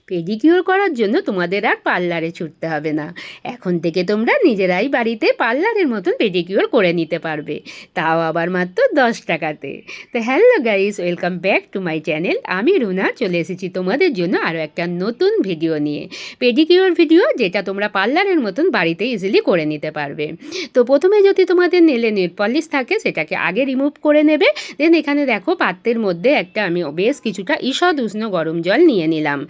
Pedicure করার জন্য তোমাদের আর পার্লারে ছুটতে হবে না। এখন থেকে তোমরা নিজেরাই বাড়িতে পার্লারের মতন পেডিকিওর করে নিতে পারবে, তাও আবার মাত্র 10 টাকাতে। তো hello guys, welcome back to my channel. আমি রুনা চলে এসেছি তোমাদের জন্য আরও একটা নতুন ভিডিও নিয়ে, পেডিকিওর ভিডিও, যেটা তোমরা পার্লারের মতন বাড়িতে ইজিলি করে নিতে পারবে। তো প্রথমে যদি তোমাদের নেলে নেল পলিশ থাকে সেটাকে আগে রিমুভ করে নেবে। দেন এখানে দেখো পাত্রের মধ্যে একটা আমি বেশ কিছুটা ঈষৎ উষ্ণ গরম জল নিয়ে নিলাম।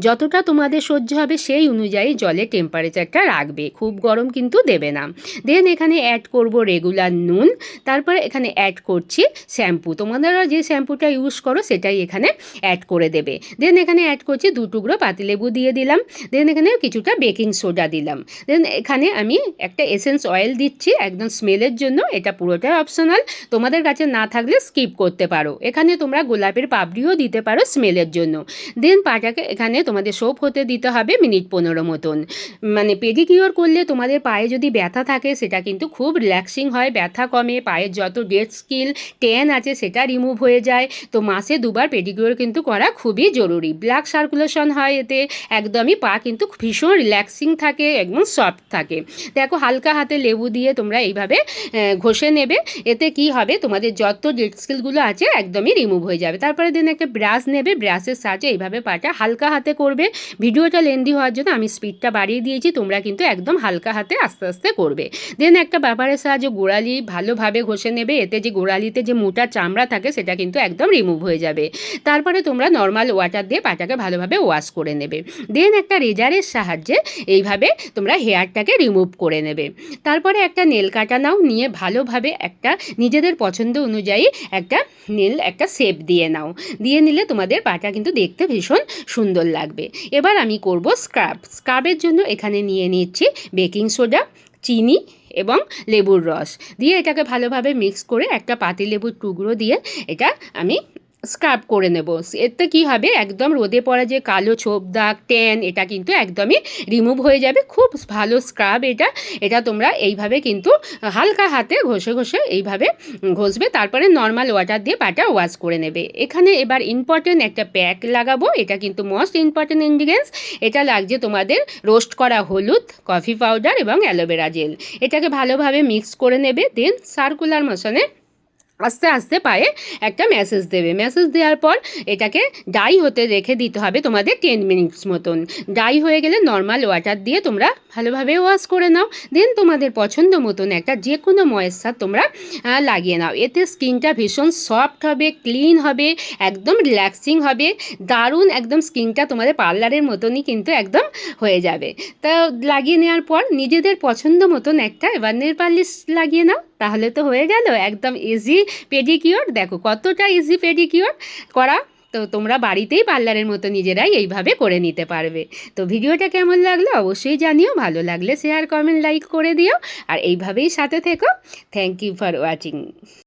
যতটা তোমাদের সহ্য হবে সেই অনুযায়ী জলের টেম্পারেচারটা রাখবে, খুব গরম কিন্তু দেবে না। দেন এখানে অ্যাড করব রেগুলার নুন, তারপরে এখানে অ্যাড করছি শ্যাম্পু। তোমরা যে শ্যাম্পুটা ইউজ করো সেটাই এখানে অ্যাড করে দেবে। দেন এখানে অ্যাড করছি 2 টুকরো পাতিলেবু দিয়ে দিলাম। দেন এখানে কিছুটা বেকিং সোডা দিলাম। দেন এখানে আমি একটা এসেন্স অয়েল দিচ্ছি একদম স্মেলের জন্য, এটা পুরোটাই অপশনাল, তোমাদের কাছে না থাকলে স্কিপ করতে পারো। এখানে তোমরা গোলাপের পাপড়িও দিতে পারো স্মেলের জন্য। দেন পাটাকে এখানে তোমাদের সোপ হতে দিতে হবে মিনিট 15 মতন। মানে পেডিকিওর করলে তোমাদের পায়ে যদি ব্যথা থাকে সেটা কিন্তু খুব রিল্যাক্সিং হয়, ব্যথা কমে, পায়ের যত ডেড স্কিল ট্যান আছে সেটা রিমুভ হয়ে যায়। তো মাসে 2বার পেডিকিওর কিন্তু করা খুবই জরুরি। ব্লাড সার্কুলেশন হয় এতে, একদমই পা কিন্তু ভীষণ রিল্যাক্সিং থাকে, একদম সফট থাকে। দেখো হালকা হাতে লেবু দিয়ে তোমরা এইভাবে ঘষে নেবে। এতে কি হবে, তোমাদের যত ডেড স্কিলগুলো আছে একদমই রিমুভ হয়ে যাবে। তারপরে দেন একটা ব্রাশ নেবে, ব্রাশের সাহায্যে এইভাবে পাটা হালকা হাতে করবে। ভিডিওটা লেন্দি হওয়ার জন্য আমি স্পিডটা বাড়িয়ে দিয়েছি, তোমরা কিন্তু একদম হালকা হাতে আস্তে আস্তে করবে। দেন একটা বাবারের সাহায্যে গোড়ালি ভালোভাবে ঘষে নেবে। এতে যে গোড়ালিতে যে মোটা চামড়া থাকে সেটা কিন্তু একদম রিমুভ হয়ে যাবে। তারপরে তোমরা নর্মাল ওয়াটার দিয়ে পাটাকে ভালোভাবে ওয়াশ করে নেবে। দেন একটা রেজারের সাহায্যে এইভাবে তোমরা হেয়ারটাকে রিমুভ করে নেবে। তারপরে একটা নেল কাটা নাও, নিয়ে ভালোভাবে একটা নিজেদের পছন্দ অনুযায়ী একটা শেপ দিয়ে নাও। দিয়ে নিলে তোমাদের পাটা কিন্তু দেখতে ভীষণ সুন্দর লাগবে। এবার আমি করব স্ক্রাবের জন্য এখানে নিয়ে নিচ্ছি বেকিং সোডা, চিনি এবং লেবুর রস দিয়ে এটাকে ভালোভাবে মিক্স করে একটা পাতিলেবুর টুকরো দিয়ে এটা আমি স্ক্রাব করে নেব। এতে কি হবে, একদম রোদে পড়া যে কালো ছোপ দাগ ট্যান এটা কিন্তু একদমই রিমুভ হয়ে যাবে। খুব ভালো স্ক্রাব এটা তোমরা এইভাবে কিন্তু হালকা হাতে ঘষে ঘষে এইভাবে ঘষবে। তারপরে নর্মাল ওয়াটার দিয়ে পাটা ওয়াশ করে নেবে। এখানে এবার ইম্পর্টেন্ট একটা প্যাক লাগাবো, এটা কিন্তু মোস্ট ইম্পর্টেন্ট ইনগ্রিডিয়েন্টস। এটা লাগছে তোমাদের রোস্ট করা হলুদ, কফি পাউডার এবং অ্যালোভেরা জেল। এটাকে ভালোভাবে মিক্স করে নেবে। দেন সার্কুলার মোশনে আস্তে আস্তে পায়ে একটা ম্যাসেজ দেবে। ম্যাসেজ দেওয়ার পর এটাকে ডাই হতে রেখে দিতে হবে তোমাদের 10 মিনিটস মতন। ডাই হয়ে গেলে নর্মাল ওয়াটার দিয়ে তোমরা ভালোভাবে ওয়াশ করে নাও। দেন তোমাদের পছন্দ মতন একটা যে কোনো ময়েশ্চার তোমরা লাগিয়ে নাও। এতে স্কিনটা ভীষণ সফট হবে, ক্লিন হবে, একদম রিল্যাক্সিং হবে, দারুণ একদম স্কিনটা তোমাদের পার্লারের মতনই কিন্তু একদম হয়ে যাবে। তা লাগিয়ে নেওয়ার পর নিজেদের পছন্দ মতন একটা এবার নেল পালিশ লাগিয়ে নাও, তাহলে তো হয়ে গেল একদম ইজি পেডিকিওর। দেখো কতটা ইজি পেডিকিওর করা। তো তোমরা বাড়িতেই পার্লারের মতো নিজেরাই এইভাবে করে নিতে পারবে। তো ভিডিওটা কেমন লাগলো অবশ্যই জানিও, ভালো লাগলে শেয়ার কমেন্ট লাইক করে দিও, আর এইভাবেই সাথে থেকো। Thank you for watching.